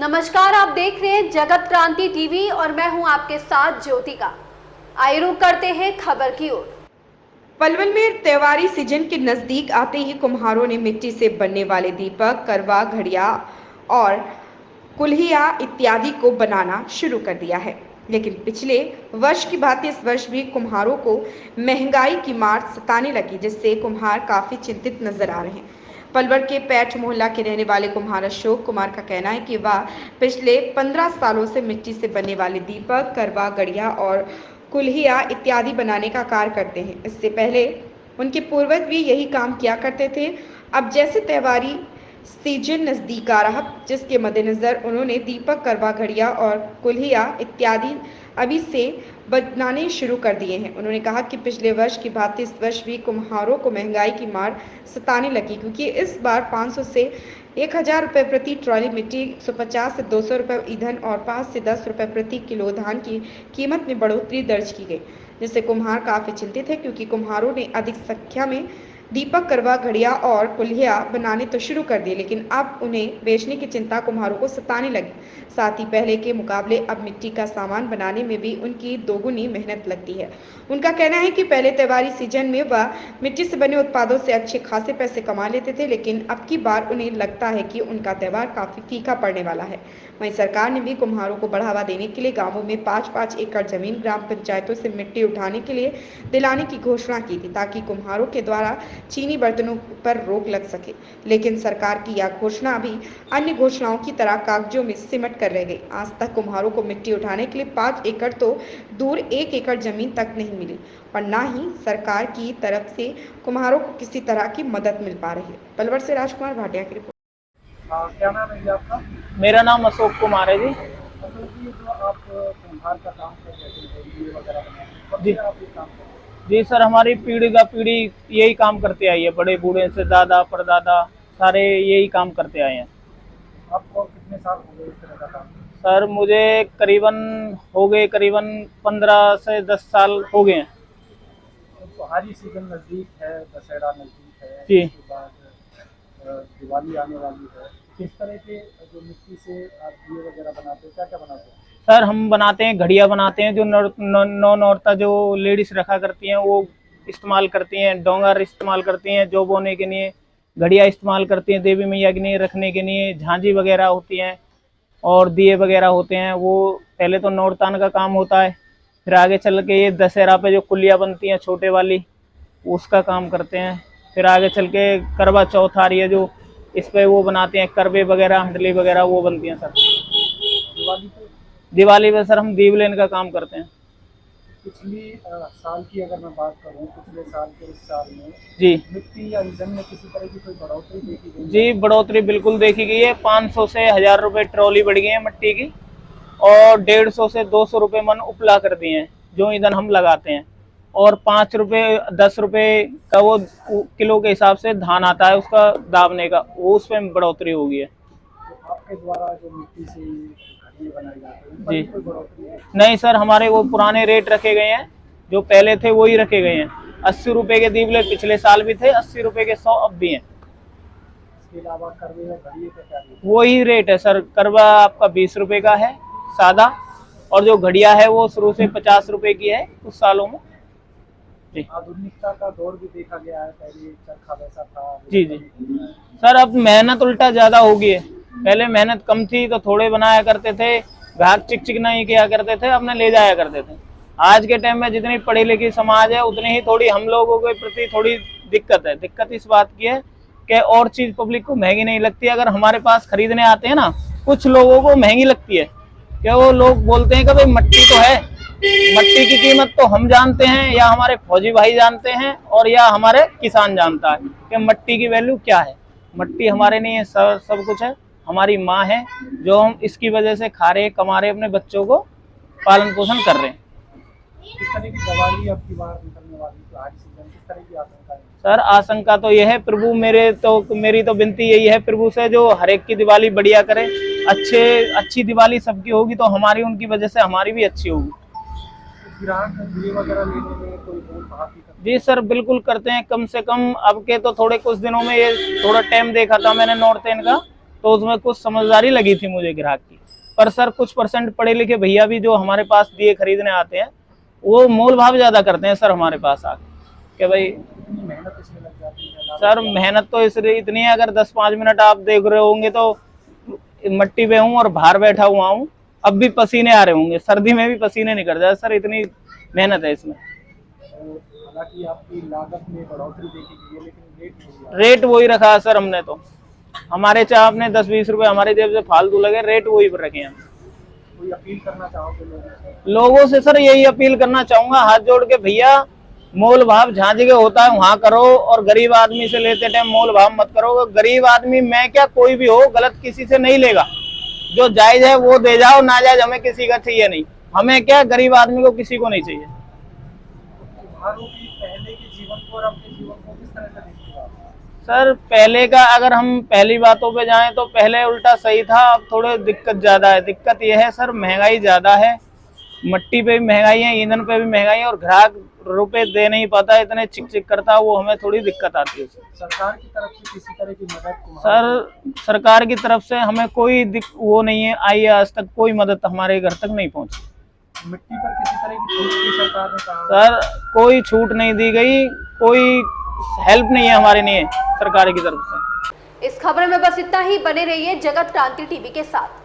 नमस्कार, आप देख रहे हैं जगत क्रांति टीवी और मैं हूं आपके साथ ज्योतिका। आइए रुक करते हैं खबर की ओर। पलवल में त्योहारी सीजन के नजदीक आते ही कुम्हारों ने मिट्टी से बनने वाले दीपक, करवा, घड़िया और कुल्हिया इत्यादि को बनाना शुरू कर दिया है। लेकिन पिछले वर्ष की भांति इस वर्ष भी कुम्हारों को महंगाई की मार सताने लगी, जिससे कुम्हार काफी चिंतित नजर आ रहे हैं। पलवल के पैठ मोहल्ला के रहने वाले कुम्हार अशोक कुमार का कहना है कि वह पिछले 15 सालों से मिट्टी से बनने वाले दीपक, करवा, गड़िया और कुल्हिया इत्यादि बनाने का कार्य करते हैं। इससे पहले उनके पूर्वज भी यही काम किया करते थे। अब जैसे त्योहारी सीजन नजदीक आ रहा, जिसके मद्देनजर उन्होंने दीपक, करवा, घड़िया और कुल्हिया इत्यादि अभी से बनाने शुरू कर दिए हैं। उन्होंने कहा कि पिछले वर्ष की भांति इस वर्ष भी कुम्हारों को महंगाई की मार सताने लगी, क्योंकि इस बार 500 से 1000 रुपये प्रति ट्रॉली मिट्टी, 150 से 200 रुपये ईंधन और 5 से 10 रुपये प्रति किलो धान की कीमत में बढ़ोतरी दर्ज की गई, जिससे कुम्हार काफी चिंतित है, क्योंकि कुम्हारों ने अधिक संख्या में दीपक, करवा, घड़िया और कुल्हिया बनाने तो शुरू कर दिए, लेकिन अब उन्हें बेचने की चिंता कुम्हारों को सताने लगी। साथ ही पहले के मुकाबले अब मिट्टी का सामान बनाने में भी उनकी दोगुनी मेहनत लगती है। उनका कहना है कि पहले त्योहारी सीजन में वह मिट्टी से बने उत्पादों से अच्छे खासे पैसे कमा लेते थे, लेकिन अब की बार उन्हें लगता है कि उनका त्योहार काफी फीका पड़ने वाला है। वहीं सरकार ने भी कुम्हारों को बढ़ावा देने के लिए गांवों में 5-5 एकड़ जमीन ग्राम पंचायतों से मिट्टी उठाने के लिए दिलाने की घोषणा की थी, ताकि कुम्हारों के द्वारा चीनी बर्तनों पर रोक लग सके। लेकिन सरकार की यह घोषणा भी अन्य घोषणाओं की तरह कागजों में सिमट कर रह गई। आज तक कुम्हारों को मिट्टी उठाने के लिए 5 एकड़ तो दूर 1 एकड़ जमीन तक नहीं मिली और न ही सरकार की तरफ से कुम्हारों को किसी तरह की मदद मिल पा रही है। पलवल से राजकुमार भाटिया की रिपोर्ट। क्या नाम है जी आपका? मेरा नाम अशोक कुमार है जी। अशोक जी, जो आप कुम्हार का काम कर रहे थे, दिए वगैरह बनाते हैं, कब जी से आप ये काम कर रहे हैं? जी सर, हमारी पीढ़ी का पीढ़ी यही काम करते आई है। बड़े बूढ़े से दादा परदादा सारे यही काम करते आए हैं। आपको कितने साल हो गए इस तरह का काम? सर मुझे करीबन 15 से 10 साल हो गए हैं। तो त्योहारी सीजन नज़दीक है, दशहरा नज़दीक है, जी। उसके बाद दिवाली आने वाली है। किस तरह के जो मिट्टी से आप दिए वगैरह बनाते हैं, क्या क्या बनाते हैं? सर हम बनाते हैं, घड़िया बनाते हैं, जो नौ नौरता जो लेडीज रखा करती हैं वो इस्तेमाल करती हैं। डोंगर इस्तेमाल करती हैं जो बोने के लिए, घड़िया इस्तेमाल करती हैं देवी मैया के लिए रखने के लिए, झांझी वगैरह होती हैं और दिए वगैरह होते हैं। वो पहले तो नौरतान का काम होता है, फिर आगे चल के ये दशहरा पे जो कुलिया बनती हैं छोटे वाली, उसका काम करते हैं। फिर आगे चल के करवा चौथ आ रही है, जो इस पे वो बनाते हैं, करवे वगैरह, हंडली वगैरह वो बनती हैं सर। दिवाली पे दिवाली में सर हम दीवलेन का काम करते हैं। पिछली साल की अगर मैं बात करूं, पिछले साल के इस साल में जी मिट्टी या ईंधन में किसी तरह की कोई बढ़ोतरी देखी गई? जी, बढ़ोतरी बिल्कुल देखी गई है। 500 से 1000 रुपये ट्रॉली बढ़ गई है मिट्टी की, और 150 से 200 रुपये मन उपला कर दिए हैं जो ईंधन हम लगाते हैं। और 5 रुपये 10 रुपये का वो किलो के हिसाब से धान आता है उसका दावने का, वो उसमें बढ़ोतरी हो गई है। तो आपके द्वारा जो मिट्टी से घड़ियाँ बनाई जाती हैं, जी। कोई बढ़ोतरी है? नहीं सर, हमारे वो पुराने रेट रखे गए हैं, जो पहले थे वही रखे गए हैं। 80 रुपये के दीवले पिछले साल भी थे, 80 रुपये के 100 अब भी हैं। इसके अलावा करवे या घड़िये का क्या रेट? वही रेट है सर। करवा आपका 20 रुपये का है सादा, और जो घड़िया है वो शुरू से 50 रुपये की है कुछ सालों में। जी आधुनिकता का दौर भी देखा गया है, पहले चरखा वैसा था। जी जी सर, अब मेहनत उल्टा ज्यादा हो गई है। पहले मेहनत कम थी तो थोड़े बनाया करते थे, घाट चिक चिक नहीं किया करते थे, अपने ले जाया करते थे। आज के टाइम में जितनी पढ़ी लिखी समाज है उतनी ही थोड़ी हम लोगों के प्रति थोड़ी दिक्कत है। दिक्कत इस बात की है कि और चीज पब्लिक को महंगी नहीं लगती। अगर हमारे पास खरीदने आते हैं ना, कुछ लोगों को महंगी लगती है कि वो लोग बोलते हैं कि भाई मट्टी तो है, मट्टी की कीमत तो हम जानते हैं, या हमारे फौजी भाई जानते हैं, और या हमारे किसान जानता है कि मट्टी की वैल्यू क्या है। मट्टी हमारे लिए सब कुछ है, हमारी माँ है, जो हम इसकी वजह से खा रहे, कमा रहे, अपने बच्चों को पालन पोषण कर रहे हैं। किस तरह की दिवाली अब की बार निकलने वाली है, त्योहारी सीजन, किस तरह की आशंका है? सर आशंका तो यह है, प्रभु मेरी तो विनती यही है प्रभु से, जो हर एक की दिवाली बढ़िया करे। अच्छी दिवाली सबकी होगी तो हमारी, उनकी वजह से हमारी भी अच्छी होगी। ग्राहक दिए वगैरह लेने में कोई मोल भाव भी करते जी सर बिल्कुल करते हैं। कम से कम अब के तो थोड़े कुछ दिनों में ये थोड़ा टाइम देखा था मैंने नॉर्थ एंड का, तो उसमें कुछ समझदारी लगी थी मुझे ग्राहक की। पर सर कुछ परसेंट पढ़े लिखे भैया भी जो हमारे पास दिए खरीदने आते हैं वो मोल भाव ज्यादा करते हैं सर हमारे पास आके कि भाई इतनी मेहनत इसमें लग जाती है लागत सर मेहनत तो इसलिए इतनी है, अगर 10-5 मिनट आप देख रहे होंगे तो मट्टी पे हूँ और बाहर बैठा हुआ हूँ, अब भी पसीने आ रहे होंगे, सर्दी में भी पसीने निकल जाए सर, इतनी मेहनत है इसमें। हालांकि आपकी लागत में बढ़ोतरी देखी गई है लेकिन रेट नहीं हुआ। रेट वही रखा है सर हमने, तो हमारे चाहे आपने 10-20 रुपए हमारे जेब से फालतू लगे, रेट वही पर रखे हैं। कोई अपील करना चाहोगे लोगों से सर यही अपील करना चाहूंगा हाथ जोड़ के, भैया मोल भाव जहाँ जगह होता है वहां करो और गरीब आदमी से लेते टाइम मोल भाव मत करो। गरीब आदमी मैं क्या कोई भी हो गलत किसी से नहीं लेगा, जो जायज है वो दे जाओ, नाजायज हमें किसी का चाहिए नहीं। हमें क्या गरीब आदमी को किसी को नहीं चाहिए। कुम्हारों की पहले के जीवन को और अब के जीवन को किस तरह से देखते हो आप? सर पहले का अगर हम पहली बातों पे जाएं तो पहले उल्टा सही था, अब थोड़े दिक्कत ज्यादा है। दिक्कत यह है सर महंगाई ज्यादा है, मट्टी पे भी महंगाई है, ईंधन पे भी महंगाई है और ग्राहक रुपए दे नहीं पाता, इतने चिक चिक करता है, वो हमें थोड़ी दिक्कत आती है। सरकार की तरफ से किसी तरह की मदद सर सरकार की तरफ से हमें कोई वो नहीं है आई है, आज तक कोई मदद हमारे घर तक नहीं पहुंची। मिट्टी पर किसी तरह की छूट की सरकार ने कहा? सर कोई छूट नहीं दी गई, कोई हेल्प नहीं है हमारे लिए सरकार की तरफ से। इस खबर में बस इतना ही, बने रहिए जगत क्रांति टीवी के साथ।